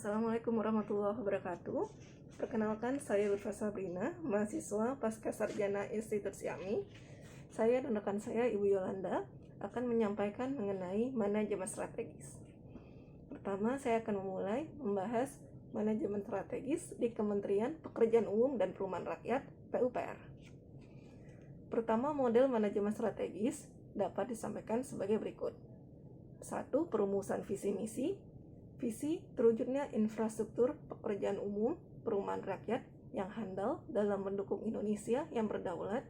Assalamualaikum warahmatullahi wabarakatuh. Perkenalkan, saya Urfa Sabrina, mahasiswa Pasca Sarjana Institut Siami. Saya dan rekan saya, Ibu Yolanda, akan menyampaikan mengenai manajemen strategis. Pertama, saya akan memulai membahas manajemen strategis di Kementerian Pekerjaan Umum dan Perumahan Rakyat (PUPR). Pertama, model manajemen strategis dapat disampaikan sebagai berikut. 1. Perumusan visi misi. Visi terwujudnya infrastruktur pekerjaan umum perumahan rakyat yang handal dalam mendukung Indonesia yang berdaulat,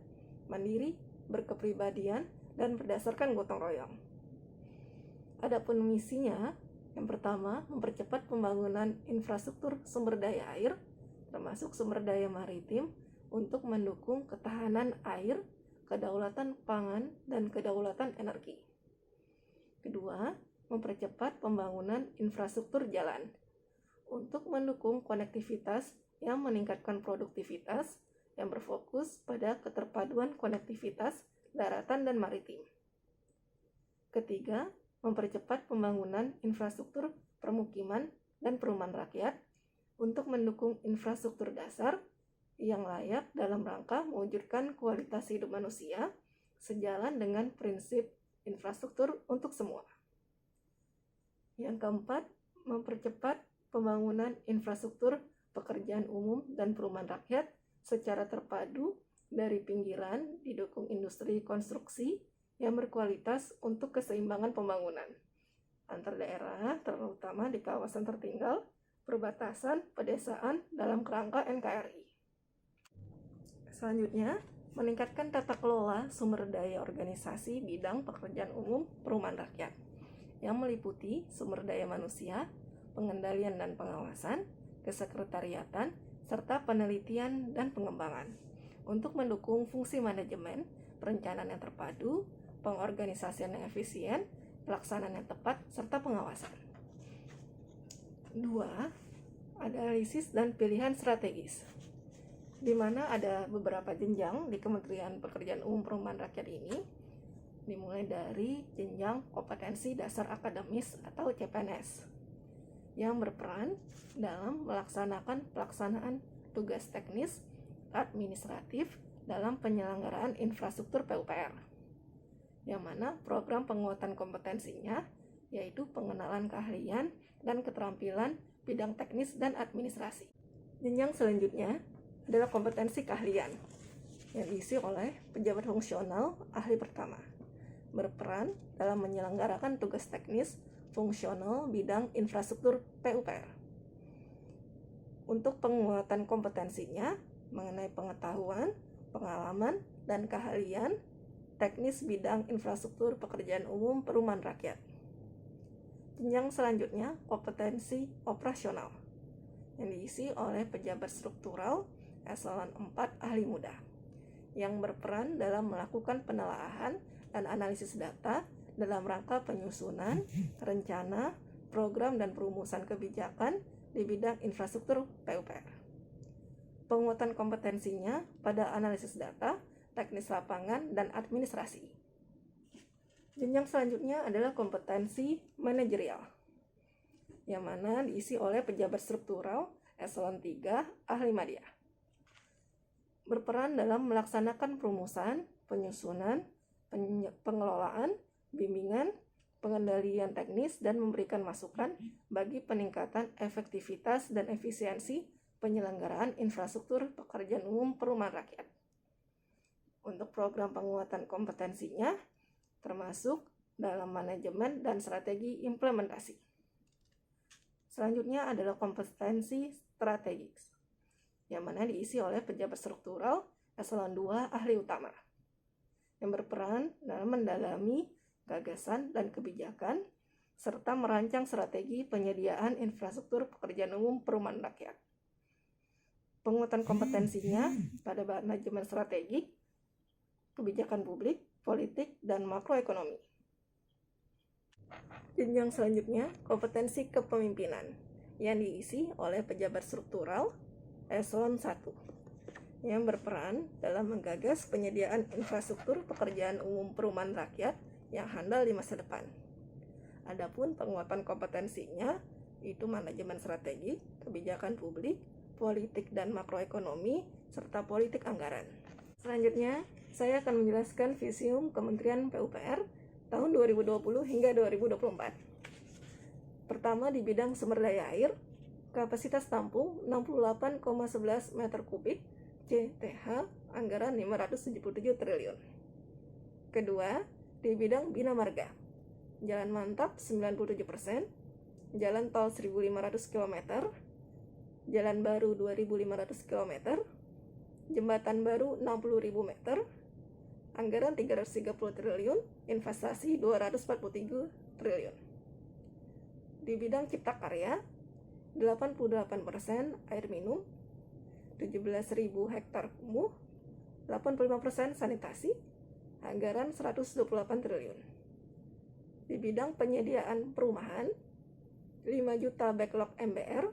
mandiri, berkepribadian, dan berdasarkan gotong royong. Adapun misinya, yang pertama, mempercepat pembangunan infrastruktur sumber daya air, termasuk sumber daya maritim, untuk mendukung ketahanan air, kedaulatan pangan, dan kedaulatan energi. Kedua, mempercepat pembangunan infrastruktur jalan untuk mendukung konektivitas yang meningkatkan produktivitas yang berfokus pada keterpaduan konektivitas daratan dan maritim. Ketiga, mempercepat pembangunan infrastruktur permukiman dan perumahan rakyat untuk mendukung infrastruktur dasar yang layak dalam rangka mewujudkan kualitas hidup manusia sejalan dengan prinsip infrastruktur untuk semua. Yang keempat, mempercepat pembangunan infrastruktur pekerjaan umum dan perumahan rakyat secara terpadu dari pinggiran didukung industri konstruksi yang berkualitas untuk keseimbangan pembangunan antar daerah, terutama di kawasan tertinggal, perbatasan, pedesaan dalam kerangka NKRI. Selanjutnya, meningkatkan tata kelola sumber daya organisasi bidang pekerjaan umum perumahan rakyat yang meliputi sumber daya manusia, pengendalian dan pengawasan, kesekretariatan, serta penelitian dan pengembangan untuk mendukung fungsi manajemen, perencanaan yang terpadu, pengorganisasian yang efisien, pelaksanaan yang tepat, serta pengawasan. 2. Analisis dan pilihan strategis, di mana ada beberapa jenjang di Kementerian Pekerjaan Umum Perumahan Rakyat ini, dimulai dari jenjang kompetensi dasar akademis atau CPNS yang berperan dalam melaksanakan pelaksanaan tugas teknis administratif dalam penyelenggaraan infrastruktur PUPR, yang mana program penguatan kompetensinya yaitu pengenalan keahlian dan keterampilan bidang teknis dan administrasi. Jenjang selanjutnya adalah kompetensi keahlian yang diisi oleh pejabat fungsional ahli pertama, berperan dalam menyelenggarakan tugas teknis fungsional bidang infrastruktur PUPR. Untuk penguatan kompetensinya mengenai pengetahuan, pengalaman, dan keahlian teknis bidang infrastruktur pekerjaan umum perumahan rakyat. Jenjang selanjutnya kompetensi operasional yang diisi oleh pejabat struktural eselon 4 ahli muda yang berperan dalam melakukan penelaahan dan analisis data dalam rangka penyusunan, rencana, program, dan perumusan kebijakan di bidang infrastruktur PUPR. Penguatan kompetensinya pada analisis data, teknis lapangan, dan administrasi. Jenjang selanjutnya adalah kompetensi manajerial, yang mana diisi oleh pejabat struktural eselon 3 ahli media, berperan dalam melaksanakan perumusan, penyusunan, pengelolaan, bimbingan, pengendalian teknis, dan memberikan masukan bagi peningkatan efektivitas dan efisiensi penyelenggaraan infrastruktur pekerjaan umum perumahan rakyat. Untuk program penguatan kompetensinya termasuk dalam manajemen dan strategi implementasi. Selanjutnya adalah kompetensi strategis, yang mana diisi oleh pejabat struktural eselon 2 ahli utama yang berperan dalam mendalami gagasan dan kebijakan serta merancang strategi penyediaan infrastruktur pekerjaan umum perumahan rakyat. Penguatan kompetensinya pada manajemen strategik, kebijakan publik, politik, dan makroekonomi. Jenjang selanjutnya kompetensi kepemimpinan yang diisi oleh pejabat struktural eselon 1 yang berperan dalam menggagas penyediaan infrastruktur pekerjaan umum perumahan rakyat yang handal di masa depan. Adapun penguatan kompetensinya yaitu manajemen strategi, kebijakan publik, politik dan makroekonomi, serta politik anggaran. Selanjutnya, saya akan menjelaskan visium Kementerian PUPR tahun 2020 hingga 2024. Pertama, di bidang sumber daya air, kapasitas tampung 68,11 meter kubik CTH, anggaran 577 triliun. Kedua, di bidang bina marga, jalan mantap 97%, jalan tol 1.500 km, jalan baru 2.500 km, jembatan baru 60.000 meter, anggaran 330 triliun, investasi 243 triliun. Di bidang cipta karya, 88% air minum, 17.000 hektar kumuh, 85% sanitasi, anggaran 128 triliun. Di bidang penyediaan perumahan, 5 juta backlog MBR,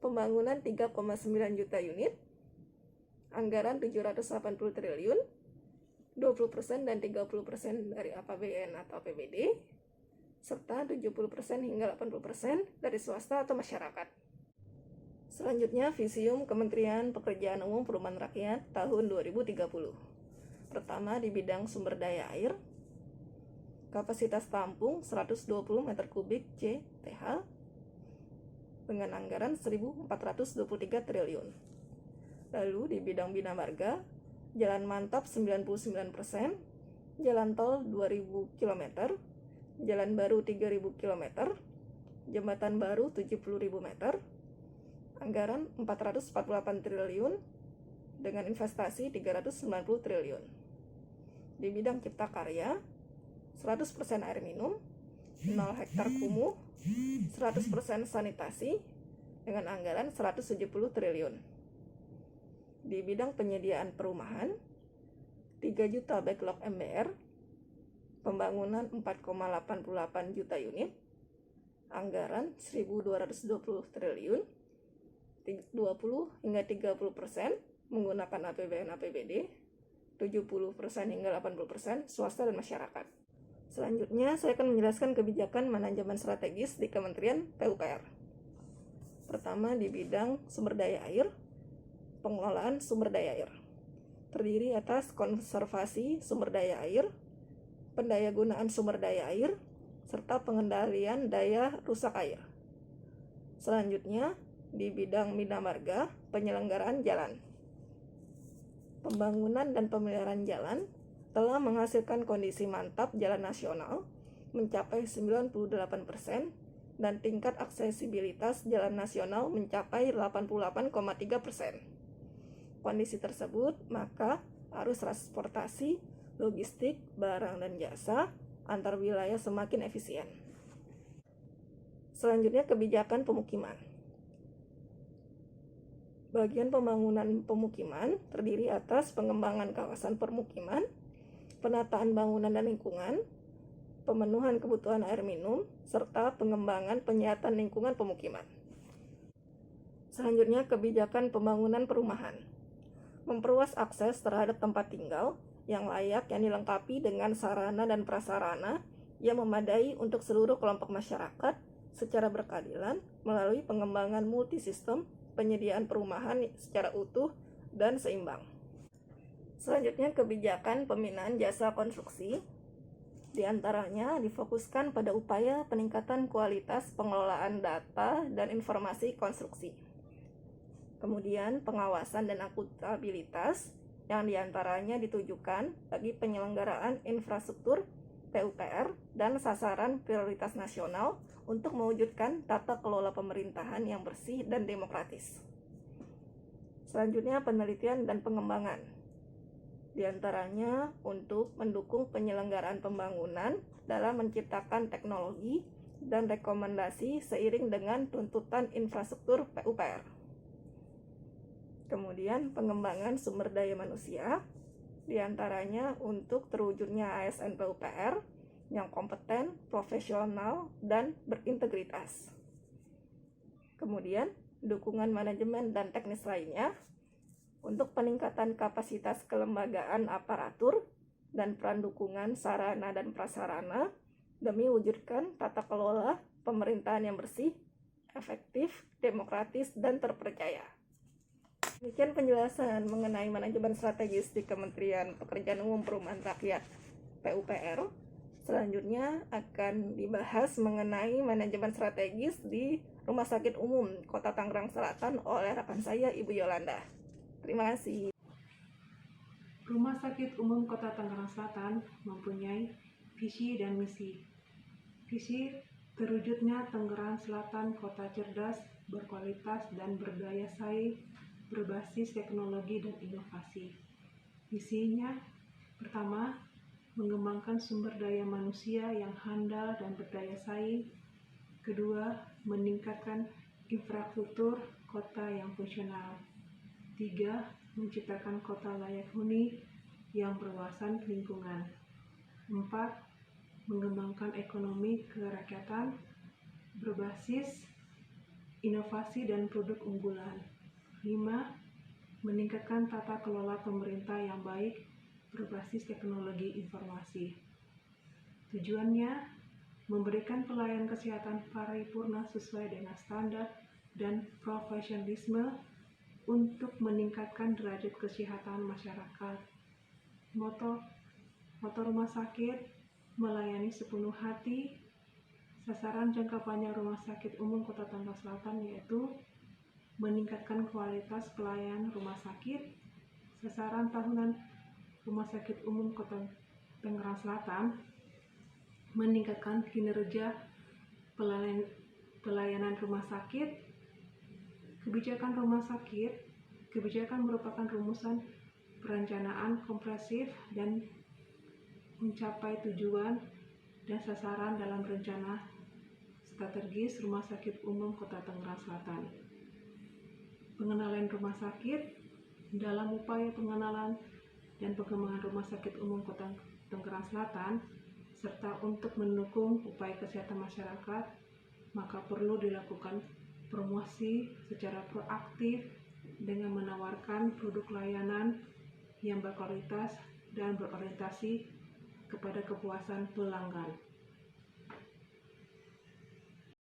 pembangunan 3,9 juta unit, anggaran 780 triliun, 20% dan 30% dari APBN atau APBD, serta 70% hingga 80% dari swasta atau masyarakat. Selanjutnya, visium Kementerian Pekerjaan Umum Perumahan Rakyat tahun 2030. Pertama, di bidang sumber daya air, kapasitas tampung 120 meter kubik CTH dengan anggaran 1.423 triliun. Lalu di bidang bina marga, jalan mantap 99%, jalan tol 2.000 km, jalan baru 3.000 km, jembatan baru 70.000 meter, anggaran 448 triliun dengan investasi 390 triliun. Di bidang cipta karya, 100% air minum, 0 hektar kumuh, 100% sanitasi dengan anggaran 170 triliun. Di bidang penyediaan perumahan, 3 juta backlog MBR, pembangunan 4,88 juta unit, anggaran 1.220 triliun, 20 hingga 30% menggunakan APBN APBD, 70% hingga 80% swasta dan masyarakat. Selanjutnya, saya akan menjelaskan kebijakan manajemen strategis di Kementerian PUPR. Pertama, di bidang sumber daya air, pengelolaan sumber daya air. Terdiri atas konservasi sumber daya air, pendayagunaan sumber daya air, serta pengendalian daya rusak air. Selanjutnya, di bidang bina marga, penyelenggaraan jalan. Pembangunan dan pemeliharaan jalan telah menghasilkan kondisi mantap jalan nasional mencapai 98% dan tingkat aksesibilitas jalan nasional mencapai 88,3%. Kondisi tersebut maka arus transportasi, logistik, barang dan jasa antar wilayah semakin efisien. Selanjutnya, kebijakan pemukiman. Bagian pembangunan pemukiman terdiri atas pengembangan kawasan permukiman, penataan bangunan dan lingkungan, pemenuhan kebutuhan air minum, serta pengembangan penyihatan lingkungan pemukiman. Selanjutnya, kebijakan pembangunan perumahan. Memperluas akses terhadap tempat tinggal yang layak yang dilengkapi dengan sarana dan prasarana yang memadai untuk seluruh kelompok masyarakat secara berkeadilan melalui pengembangan multisistem penyediaan perumahan secara utuh dan seimbang. Selanjutnya, kebijakan pembinaan jasa konstruksi. Di antaranya difokuskan pada upaya peningkatan kualitas pengelolaan data dan informasi konstruksi. Kemudian, pengawasan dan akuntabilitas yang diantaranya ditujukan bagi penyelenggaraan infrastruktur PUPR dan sasaran prioritas nasional untuk mewujudkan tata kelola pemerintahan yang bersih dan demokratis. Selanjutnya, penelitian dan pengembangan. Di antaranya untuk mendukung penyelenggaraan pembangunan dalam menciptakan teknologi dan rekomendasi seiring dengan tuntutan infrastruktur PUPR. Kemudian, pengembangan sumber daya manusia, di antaranya untuk terwujudnya ASN PUPR yang kompeten, profesional, dan berintegritas. Kemudian, dukungan manajemen dan teknis lainnya untuk peningkatan kapasitas kelembagaan aparatur dan peran dukungan sarana dan prasarana demi wujudkan tata kelola pemerintahan yang bersih, efektif, demokratis, dan terpercaya. Demikian penjelasan mengenai manajemen strategis di Kementerian Pekerjaan Umum Perumahan Rakyat (PUPR). Selanjutnya akan dibahas mengenai manajemen strategis di Rumah Sakit Umum Kota Tangerang Selatan oleh rekan saya, Ibu Yolanda. Terima kasih. Rumah Sakit Umum Kota Tangerang Selatan mempunyai visi dan misi. Visi terwujudnya Tangerang Selatan kota cerdas, berkualitas, dan berdaya saing berbasis teknologi dan inovasi. Misinya pertama, mengembangkan sumber daya manusia yang handal dan berdaya saing. Kedua, meningkatkan infrastruktur kota yang fungsional. 3. Menciptakan kota layak huni yang berwawasan lingkungan. 4. Mengembangkan ekonomi kerakyatan berbasis inovasi dan produk unggulan. 5. Meningkatkan tata kelola pemerintah yang baik berbasis teknologi informasi. Tujuannya memberikan pelayanan kesehatan paripurna sesuai dengan standar dan profesionalisme untuk meningkatkan derajat kesehatan masyarakat. Moto rumah sakit melayani sepenuh hati. Sasaran jangka panjang Rumah Sakit Umum Kota Tangerang Selatan yaitu meningkatkan kualitas pelayanan rumah sakit. Sasaran tahunan Rumah Sakit Umum Kota Tangerang Selatan meningkatkan kinerja pelayanan rumah sakit. Kebijakan rumah sakit. Kebijakan merupakan rumusan perencanaan komprehensif dan mencapai tujuan dan sasaran dalam rencana strategis Rumah Sakit Umum Kota Tangerang Selatan. Pengenalan rumah sakit. Dalam upaya pengenalan dan pengembangan Rumah Sakit Umum Kota Tangerang Selatan serta untuk mendukung upaya kesehatan masyarakat, maka perlu dilakukan promosi secara proaktif dengan menawarkan produk layanan yang berkualitas dan berorientasi kepada kepuasan pelanggan.